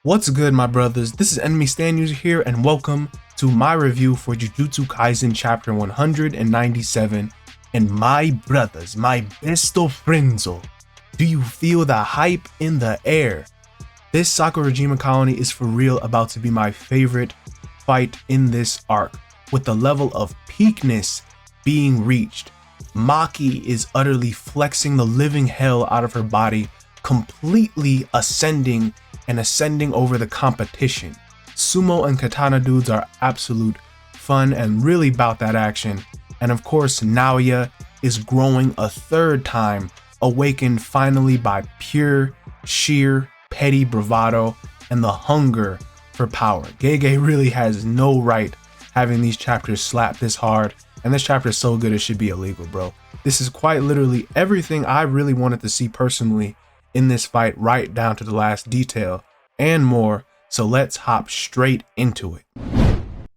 What's good, my brothers? This is Enemy Stand User here, and welcome to my review for Jujutsu Kaisen Chapter 197. And my brothers, my besto friendzo, do you feel the hype in the air? This Sakurajima Colony is for real about to be my favorite fight in this arc, with the level of peakness being reached. Maki is utterly flexing the living hell out of her body, completely ascending over the competition. Sumo and katana dudes are absolute fun and really about that action. And of course, Naoya is growing a third time, awakened finally by pure, sheer, petty bravado and the hunger for power. Gege really has no right having these chapters slap this hard, and this chapter is so good it should be illegal, bro. This is quite literally everything I really wanted to see personally in this fight, right down to the last detail and more, so let's hop straight into it.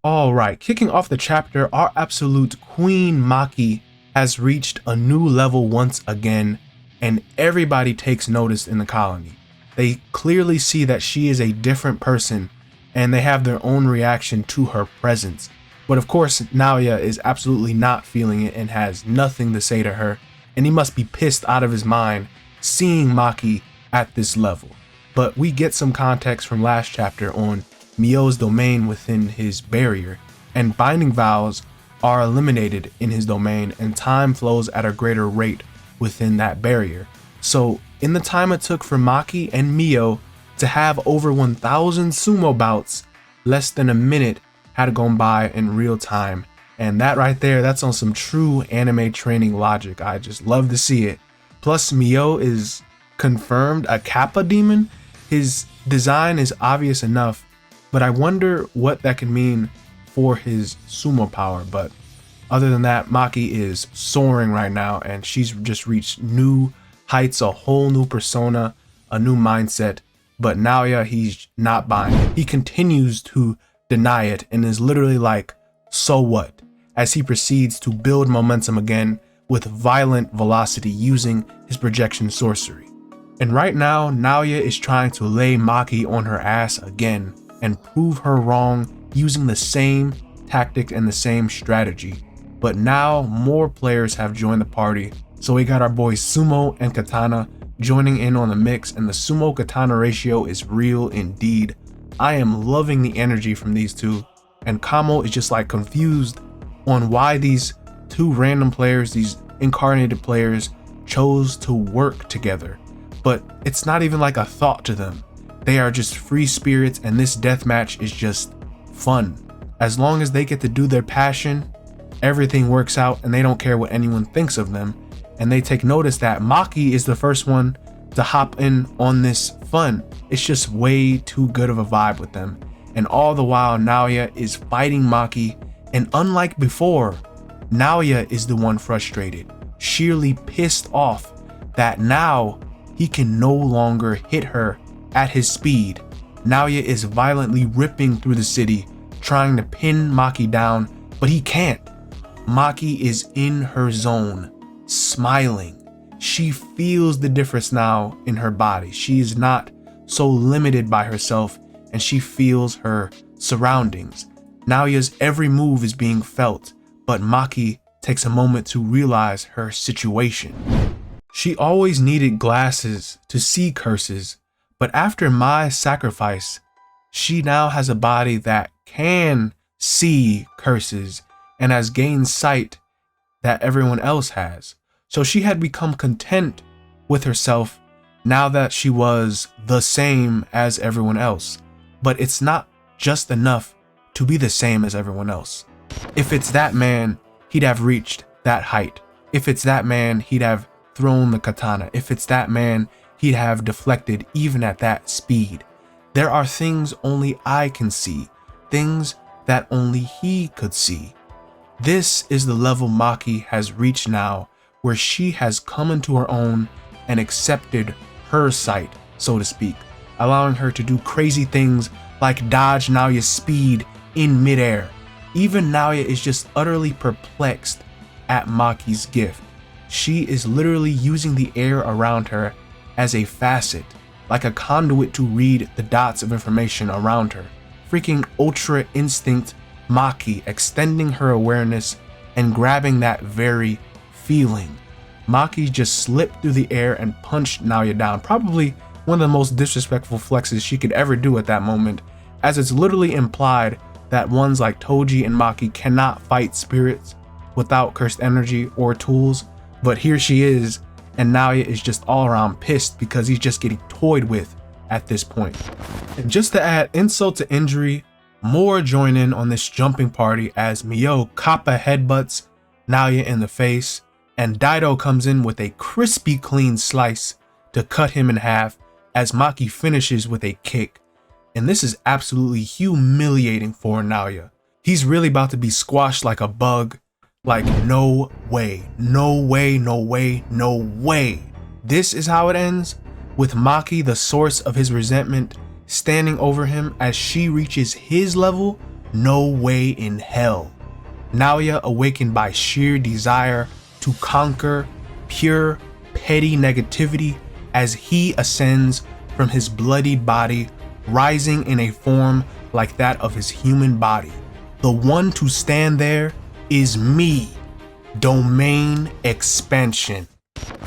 Alright, kicking off the chapter, our absolute queen Maki has reached a new level once again, and everybody takes notice in the colony. They clearly see that she is a different person, and they have their own reaction to her presence. But of course, Naoya is absolutely not feeling it and has nothing to say to her, and he must be pissed out of his mind seeing Maki at this level. But we get some context from last chapter on Mio's domain within his barrier, and binding vows are eliminated in his domain, and time flows at a greater rate within that barrier. So in the time it took for Maki and Mio to have over 1,000 sumo bouts, less than a minute had gone by in real time. And that right there, that's on some true anime training logic. I just love to see it. Plus, Mio is confirmed a Kappa demon. His design is obvious enough, but I wonder what that could mean for his sumo power. But other than that, Maki is soaring right now, and she's just reached new heights, a whole new persona, a new mindset. But Naoya, he's not buying. He continues to deny it and is literally like, so what? As he proceeds to build momentum again with violent velocity using his projection sorcery. And right now, Naoya is trying to lay Maki on her ass again and prove her wrong using the same tactic and the same strategy. But now more players have joined the party, so we got our boys Sumo and Katana joining in on the mix, and the Sumo Katana ratio is real indeed. I am loving the energy from these two, and Kamo is just like confused on why these two random players, these incarnated players, chose to work together. But it's not even like a thought to them. They are just free spirits, and this deathmatch is just fun. As long as they get to do their passion, everything works out, and they don't care what anyone thinks of them. And they take notice that Maki is the first one to hop in on this fun. It's just way too good of a vibe with them. And all the while, Naoya is fighting Maki, and unlike before, Naoya is the one frustrated, sheerly pissed off that now he can no longer hit her at his speed. Naoya is violently ripping through the city, trying to pin Maki down, but he can't. Maki is in her zone, smiling. She feels the difference now in her body. She is not so limited by herself, and she feels her surroundings. Naoya's every move is being felt, but Maki takes a moment to realize her situation. She always needed glasses to see curses, but after Mai's sacrifice, she now has a body that can see curses and has gained sight that everyone else has. So she had become content with herself now that she was the same as everyone else. But it's not just enough to be the same as everyone else. If it's that man, he'd have reached that height. If it's that man, he'd have thrown the katana. If it's that man, he'd have deflected even at that speed. There are things only I can see, things that only he could see. This is the level Maki has reached now, where she has come into her own and accepted her sight, so to speak, allowing her to do crazy things like dodge Naoya's speed in midair. Even Naoya is just utterly perplexed at Maki's gift. She is literally using the air around her as a facet, like a conduit to read the dots of information around her. Freaking Ultra Instinct Maki extending her awareness and grabbing that very feeling. Maki just slipped through the air and punched Naoya down, probably one of the most disrespectful flexes she could ever do at that moment, as it's literally implied that ones like Toji and Maki cannot fight spirits without cursed energy or tools, but here she is, and Naoya is just all around pissed because he's just getting toyed with at this point. And just to add insult to injury, more join in on this jumping party as Mio Kappa headbutts Naoya in the face, and Daido comes in with a crispy clean slice to cut him in half as Maki finishes with a kick. And this is absolutely humiliating for Naoya. He's really about to be squashed like a bug. Like, no way, no way, no way, no way. This is how it ends, with Maki, the source of his resentment, standing over him as she reaches his level. No way in hell. Naoya, awakened by sheer desire to conquer pure, petty negativity as he ascends from his bloodied body, rising in a form like that of his human body. The one to stand there is me. Domain expansion.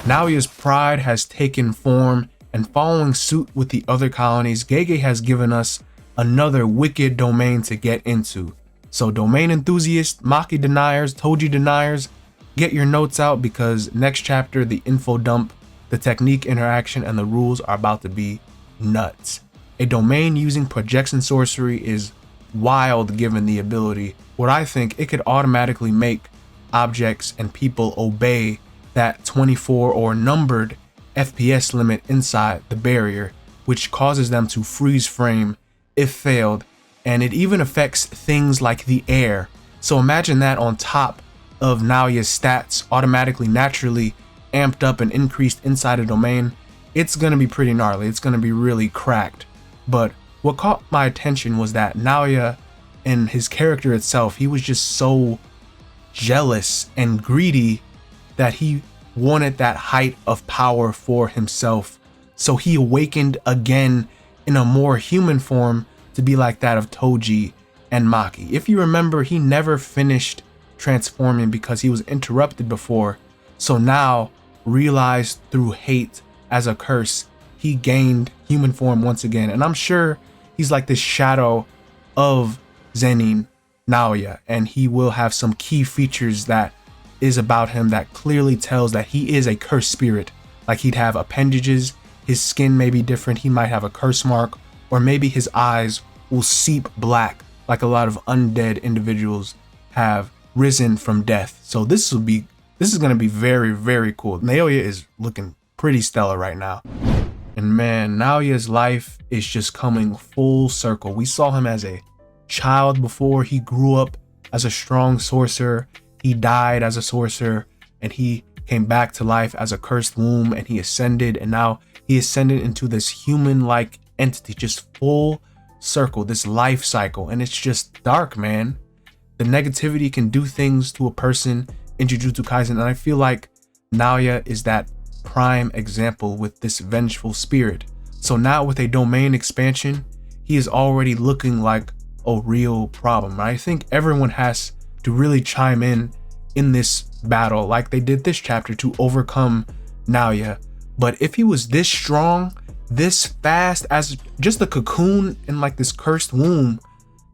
Naoya's pride has taken form, and following suit with the other colonies, Gege has given us another wicked domain to get into. So domain enthusiasts, Maki deniers, Toji deniers, get your notes out because next chapter, the info dump, the technique interaction, and the rules are about to be nuts. A domain using projection sorcery is wild given the ability. What I think, it could automatically make objects and people obey that 24 or numbered FPS limit inside the barrier, which causes them to freeze frame if failed, and it even affects things like the air. So imagine that on top of Naoya's stats automatically naturally amped up and increased inside a domain. It's gonna be pretty gnarly. It's gonna be really cracked. But what caught my attention was that Naoya and his character itself, he was just so jealous and greedy that he wanted that height of power for himself. So he awakened again in a more human form to be like that of Toji and Maki. If you remember, he never finished transforming because he was interrupted before. So now, realized through hate as a curse, he gained human form once again. And I'm sure he's like this shadow of Zenin Naoya, and he will have some key features that is about him that clearly tells that he is a cursed spirit. Like he'd have appendages, his skin may be different, he might have a curse mark, or maybe his eyes will seep black like a lot of undead individuals have risen from death. So this is going to be very, very cool. Naoya is looking pretty stellar right now. And man, Naoya's life is just coming full circle. We saw him as a child before. He grew up as a strong sorcerer. He died as a sorcerer, and he came back to life as a cursed womb, and he ascended, and now he ascended into this human-like entity, just full circle, this life cycle. And it's just dark, man. The negativity can do things to a person in Jujutsu Kaisen, and I feel like Naoya is that prime example with this vengeful spirit. So now with a domain expansion, he is already looking like a real problem. I think everyone has to really chime in this battle like they did this chapter to overcome Naoya. But if he was this strong, this fast, as just a cocoon in like this cursed womb,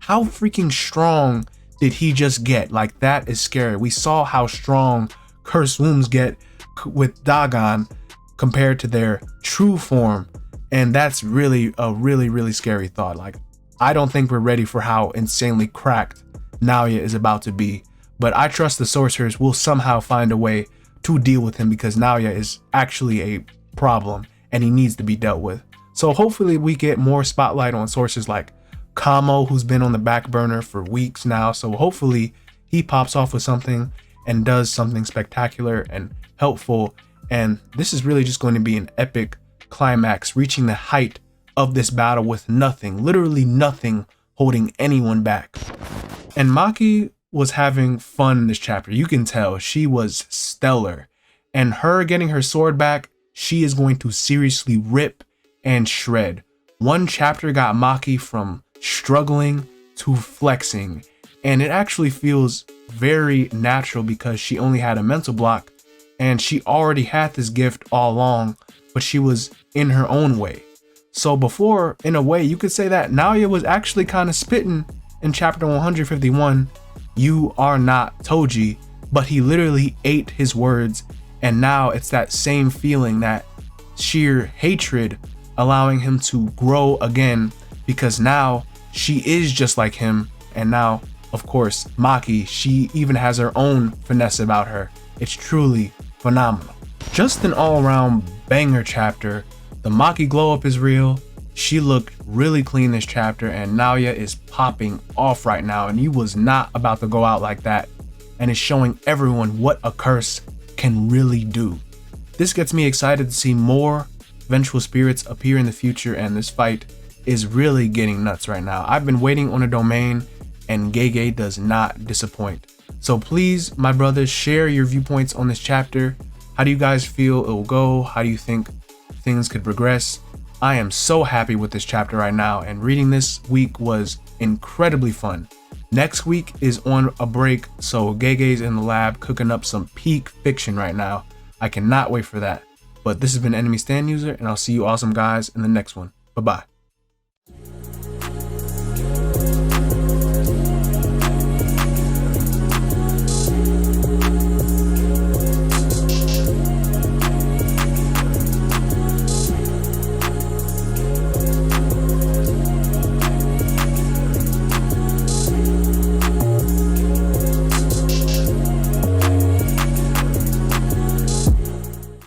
how freaking strong did he just get? Like, that is scary. We saw how strong cursed wombs get with Dagon compared to their true form, and that's really a really scary thought. Like, I don't think we're ready for how insanely cracked Naoya is about to be, but I trust the sorcerers will somehow find a way to deal with him because Naoya is actually a problem and he needs to be dealt with. So hopefully we get more spotlight on sorcerers like Kamo, who's been on the back burner for weeks now. So hopefully he pops off with something and does something spectacular and helpful. And this is really just going to be an epic climax, reaching the height of this battle with nothing, literally nothing, holding anyone back. And Maki was having fun in this chapter. You can tell she was stellar. And her getting her sword back, she is going to seriously rip and shred. One chapter got Maki from struggling to flexing, and it actually feels very natural because she only had a mental block and she already had this gift all along, but she was in her own way. So before, in a way, you could say that Naoya was actually kind of spitting in chapter 151, "You are not Toji," but he literally ate his words, and now it's that same feeling, that sheer hatred, allowing him to grow again, because now she is just like him. And now, of course, Maki, she even has her own finesse about her. It's truly phenomenal. Just an all-around banger chapter. The Maki glow up is real. She looked really clean this chapter, and Naoya is popping off right now, and he was not about to go out like that, and is showing everyone what a curse can really do. This gets me excited to see more vengeful spirits appear in the future, and this fight is really getting nuts right now. I've been waiting on a domain, and Gege does not disappoint. So please, my brothers, share your viewpoints on this chapter. How do you guys feel it will go? How do you think things could progress? I am so happy with this chapter right now, and reading this week was incredibly fun. Next week is on a break, so Gege's in the lab cooking up some peak fiction right now. I cannot wait for that. But this has been Enemy Stand User, and I'll see you awesome guys in the next one. Bye-bye.